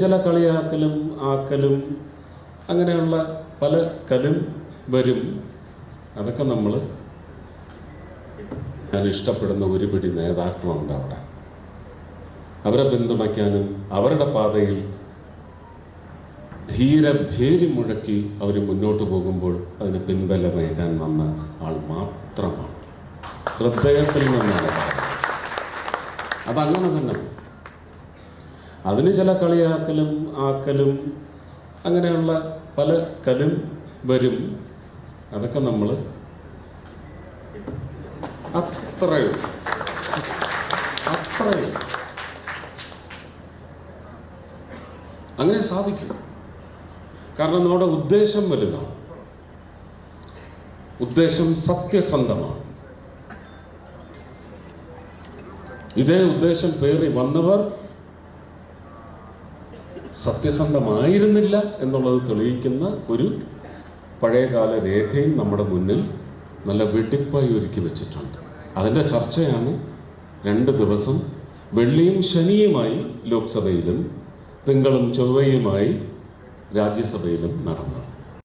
ചില കളിയാക്കലും ആക്കലും അങ്ങനെയുള്ള പല കലും വരും. അതൊക്കെ ഞാൻ ഇഷ്ടപ്പെടുന്ന ഒരു പിടി നേതാക്കളുണ്ട് അവിടെ. അവരെ പിന്തുണയ്ക്കാനും അവരുടെ പാതയിൽ ധീരഭേരി മുഴക്കി അവർ മുന്നോട്ട് പോകുമ്പോൾ അതിന് പിൻബലമേകാൻ വന്ന ആൾ മാത്രമാണ്. ഹൃദയത്തിൽ നിന്നാണ്. അതങ്ങനെ തന്നെ. അതിന് ചില കളിയാക്കലും ആക്കലും അങ്ങനെയുള്ള പല കലും വരും. അതൊക്കെ അത്രയും അങ്ങനെ സാധിക്കും. കാരണം നമ്മുടെ ഉദ്ദേശം വലുതാണ്, ഉദ്ദേശം സത്യസന്ധമാണ്. ഇതേ ഉദ്ദേശം പേറി വന്നവർ സത്യസന്ധമായിരുന്നില്ല എന്നുള്ളത് തെളിയിക്കുന്ന ഒരു പഴയകാല രേഖയും നമ്മുടെ മുന്നിൽ നല്ല വെടിപ്പായി ഒരുക്കി വെച്ചിട്ടുണ്ട്. അതിൻ്റെ ചർച്ചയാണ് 2 ദിവസം വെള്ളിയും ശനിയുമായി ലോക്സഭയിലും തിങ്കളും ചൊവ്വയുമായി രാജ്യസഭയിലും നടന്നത്.